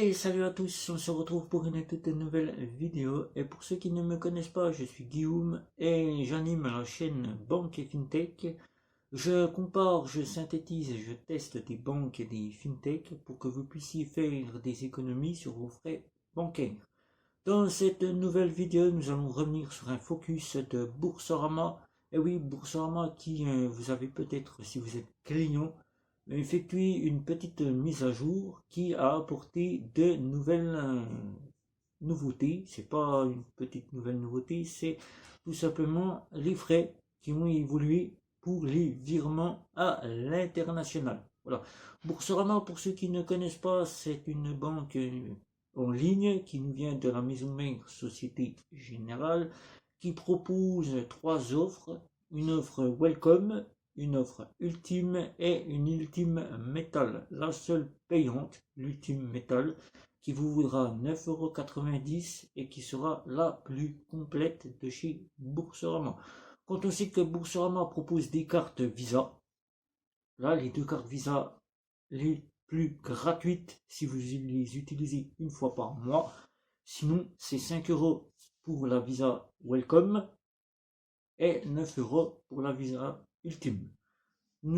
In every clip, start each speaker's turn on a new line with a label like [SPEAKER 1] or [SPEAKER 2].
[SPEAKER 1] Et salut à tous, on se retrouve pour une toute nouvelle vidéo. Et pour ceux qui ne me connaissent pas, je suis Guillaume et j'anime la chaîne Banque et FinTech. Je compare, je synthétise et je teste des banques et des FinTech pour que vous puissiez faire des économies sur vos frais bancaires. Dans cette nouvelle vidéo, nous allons revenir sur un focus de Boursorama. Et oui, Boursorama qui, vous avez peut-être, si vous êtes client, effectué une petite mise à jour qui a apporté de nouvelles nouveautés. C'est pas une petite nouvelle nouveauté, c'est tout simplement les frais qui ont évolué pour les virements à l'international. Voilà. Boursorama, pour ceux qui ne connaissent pas, c'est une banque en ligne qui nous vient de la maison mère Société Générale qui propose trois offres. Une offre Welcome, une offre Ultime et une Ultime Metal. La seule payante, l'Ultime Metal, qui vous vaudra 9,90 € et qui sera la plus complète de chez Boursorama. Quand on sait que Boursorama propose des cartes Visa, là les deux cartes Visa les plus gratuites si vous les utilisez une fois par mois. Sinon, c'est 5 € pour la Visa Welcome et 9 € pour la Visa Ultime.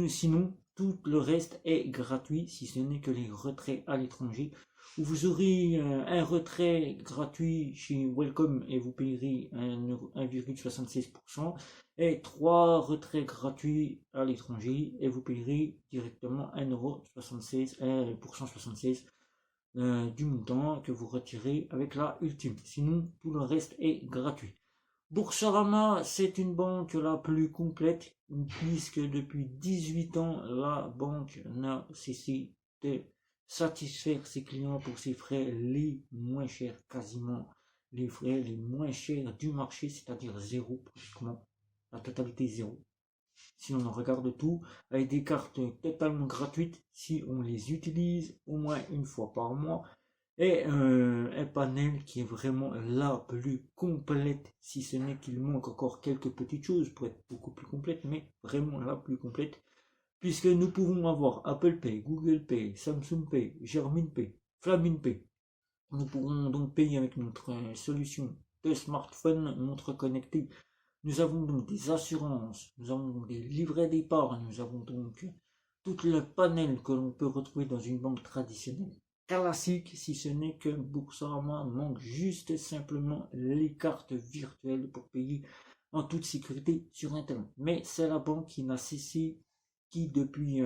[SPEAKER 1] Sinon, tout le reste est gratuit, si ce n'est que les retraits à l'étranger, où vous aurez un retrait gratuit chez Welcome et vous payerez 1,76%, et 3 retraits gratuits à l'étranger et vous payerez directement 1,76% du montant que vous retirez avec la Ultime. Sinon, tout le reste est gratuit. Boursorama, c'est une banque la plus complète, puisque depuis 18 ans, la banque n'a cessé de satisfaire ses clients pour ses frais les moins chers, quasiment les frais les moins chers du marché, c'est-à-dire zéro, pratiquement, la totalité zéro. Si on en regarde tout, avec des cartes totalement gratuites, si on les utilise au moins une fois par mois, et un panel qui est vraiment la plus complète, si ce n'est qu'il manque encore quelques petites choses pour être beaucoup plus complète, mais vraiment la plus complète, puisque nous pouvons avoir Apple Pay, Google Pay, Samsung Pay, Germin Pay, Flamin Pay. Nous pourrons donc payer avec notre solution de smartphone, montre connectée. Nous avons donc des assurances, nous avons des livrets d'épargne, nous avons donc tout le panel que l'on peut retrouver dans une banque traditionnelle classique, si ce n'est que Boursorama manque juste simplement les cartes virtuelles pour payer en toute sécurité sur Internet. Mais c'est la banque qui n'a cessé, qui depuis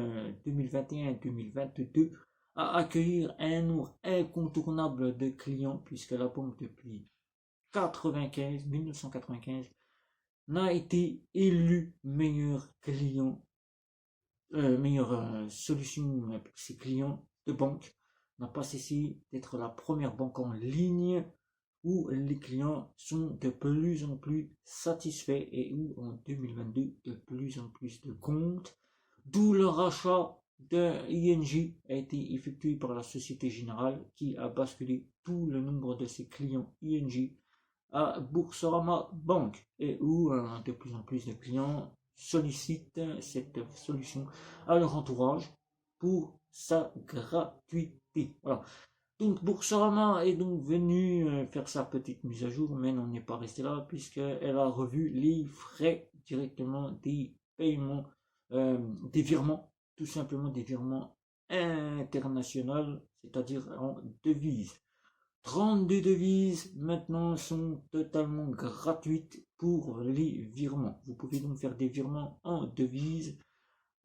[SPEAKER 1] 2021 et 2022 a accueilli un nombre incontournable de clients, puisque la banque depuis 1995 n'a été élu meilleur client, meilleure solution pour ses clients de banque, n'a pas cessé d'être la première banque en ligne où les clients sont de plus en plus satisfaits et où en 2022 de plus en plus de comptes, d'où le rachat de ING a été effectué par la Société Générale qui a basculé tout le nombre de ses clients ING à Boursorama Bank et où de plus en plus de clients sollicitent cette solution à leur entourage pour sa gratuité. Voilà. Donc Boursorama est donc venu faire sa petite mise à jour, mais n'en est pas resté là puisqu'elle a revu les frais directement des paiements, des virements, tout simplement des virements internationaux, c'est-à-dire en devises. 32 devises maintenant sont totalement gratuites pour les virements. Vous pouvez donc faire des virements en devises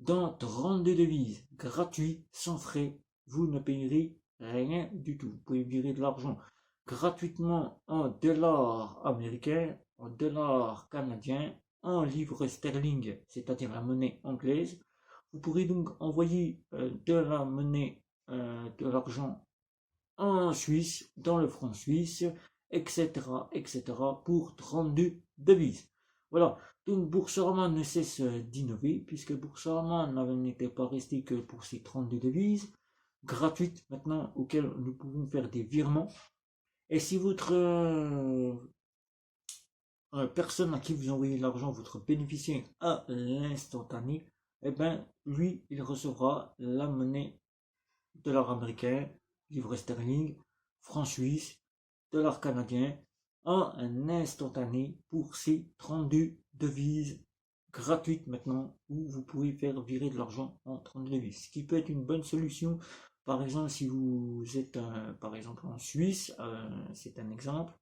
[SPEAKER 1] dans 32 devises gratuits, sans frais. Vous ne payerez rien du tout. Vous pouvez virer de l'argent gratuitement en dollars américains, en dollars canadiens, en livres sterling, c'est-à-dire la monnaie anglaise. Vous pourrez donc envoyer de la monnaie, de l'argent en Suisse, dans le franc suisse, etc., pour 32 devises. Voilà, donc Boursorama ne cesse d'innover, puisque Boursorama n'était pas resté que pour ces 32 devises, gratuites maintenant, auxquelles nous pouvons faire des virements. Et si votre personne à qui vous envoyez l'argent, votre bénéficiaire, à l'instantané, eh bien, lui, il recevra la monnaie de l'or américain livre sterling, franc suisse, dollar canadien, en un instantané pour ces 32 devises gratuites maintenant, où vous pouvez faire virer de l'argent en 32 devises. Ce qui peut être une bonne solution, par exemple, si vous êtes par exemple en Suisse, c'est un exemple,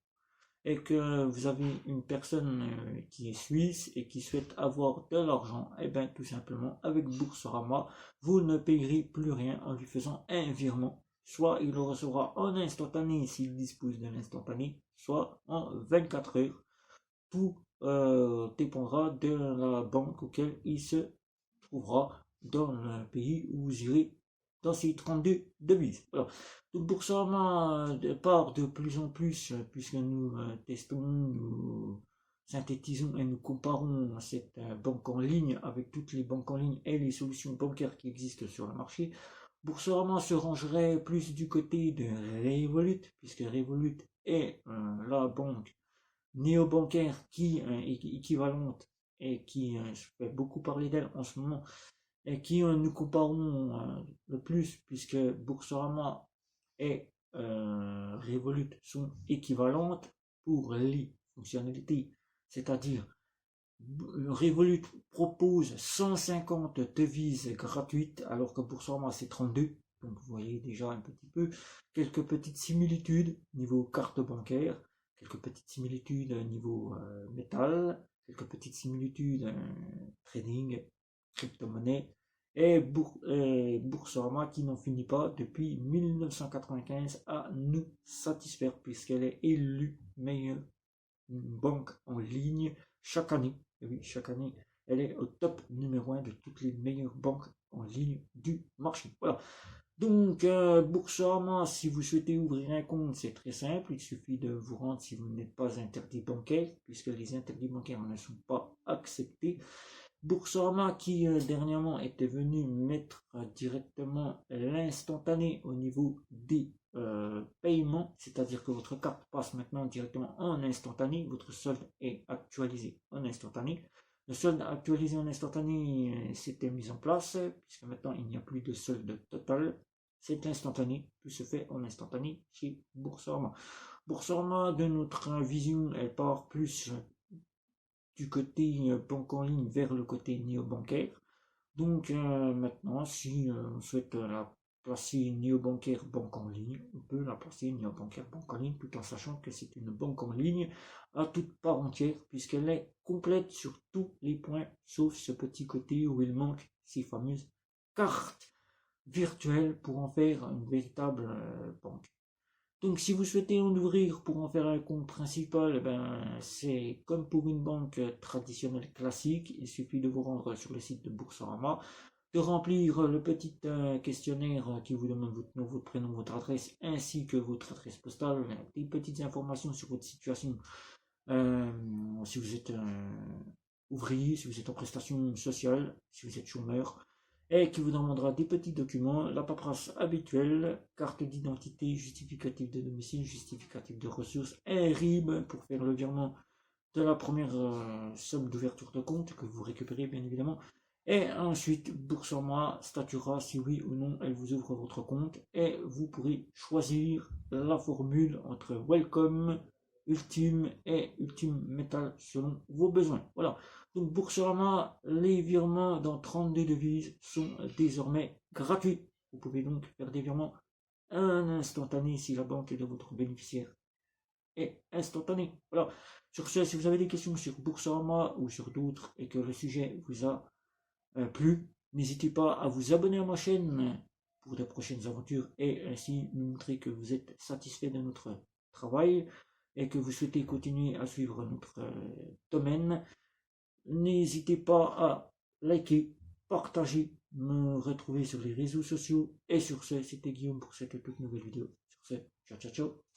[SPEAKER 1] et que vous avez une personne qui est suisse et qui souhaite avoir de l'argent, et bien tout simplement avec Boursorama, vous ne payerez plus rien en lui faisant un virement. Soit il le recevra en instantané s'il dispose d'un instantané, soit en 24 heures. Tout dépendra de la banque auquel il se trouvera dans le pays où vous irez dans ces 32 devises. Voilà. Donc Boursorama part de plus en plus, puisque nous testons, nous synthétisons et nous comparons cette banque en ligne avec toutes les banques en ligne et les solutions bancaires qui existent sur le marché. Boursorama se rangerait plus du côté de Revolut, puisque Revolut est la banque néobancaire qui est équivalente et qui fait beaucoup parler d'elle en ce moment, et qui nous comparons le plus, puisque Boursorama et Revolut sont équivalentes pour les fonctionnalités, c'est-à-dire Revolut propose 150 devises gratuites alors que Boursorama c'est 32, donc vous voyez déjà un petit peu quelques petites similitudes niveau carte bancaire, quelques petites similitudes niveau métal, quelques petites similitudes trading, crypto-monnaie, et Boursorama qui n'en finit pas depuis 1995 à nous satisfaire, puisqu'elle est élue meilleure banque en ligne chaque année. Et oui, chaque année, elle est au top numéro 1 de toutes les meilleures banques en ligne du marché. Voilà. Donc, Boursorama, si vous souhaitez ouvrir un compte, c'est très simple. Il suffit de vous rendre si vous n'êtes pas interdit bancaire, puisque les interdits bancaires ne sont pas acceptés. Boursorama qui dernièrement était venu mettre directement l'instantané au niveau des paiements, c'est-à-dire que votre carte passe maintenant directement en instantané, votre solde est actualisé en instantané. Le solde actualisé en instantané s'était mis en place, puisque maintenant il n'y a plus de solde total, c'est instantané, tout se fait en instantané chez Boursorama. Boursorama, de notre vision, elle part plus du côté banque en ligne vers le côté néobancaire. Donc maintenant, si on souhaite la placer néobancaire banque en ligne, on peut la placer néobancaire banque en ligne, tout en sachant que c'est une banque en ligne à toute part entière, puisqu'elle est complète sur tous les points, sauf ce petit côté où il manque ces fameuses cartes virtuelles pour en faire une véritable banque. Donc si vous souhaitez en ouvrir pour en faire un compte principal, c'est comme pour une banque traditionnelle classique, il suffit de vous rendre sur le site de Boursorama, de remplir le petit questionnaire qui vous demande votre nom, votre prénom, votre adresse, ainsi que votre adresse postale, des petites informations sur votre situation, si vous êtes ouvrier, si vous êtes en prestation sociale, si vous êtes chômeur, et qui vous demandera des petits documents, la paperasse habituelle, carte d'identité, justificatif de domicile, justificatif de ressources, un RIB pour faire le virement de la première somme d'ouverture de compte que vous récupérez bien évidemment, et ensuite Boursorama statuera si oui ou non elle vous ouvre votre compte, et vous pourrez choisir la formule entre Welcome, Ultime et Ultime Metal selon vos besoins. Voilà. Donc Boursorama, les virements dans 32 devises sont désormais gratuits. Vous pouvez donc faire des virements en instantané si la banque de votre bénéficiaire est instantanée. Voilà. Sur ce, si vous avez des questions sur Boursorama ou sur d'autres et que le sujet vous a plu, n'hésitez pas à vous abonner à ma chaîne pour de prochaines aventures et ainsi nous montrer que vous êtes satisfait de notre travail et que vous souhaitez continuer à suivre notre domaine. N'hésitez pas à liker, partager, me retrouver sur les réseaux sociaux. Et sur ce, c'était Guillaume pour cette toute nouvelle vidéo. Sur ce, ciao ciao ciao.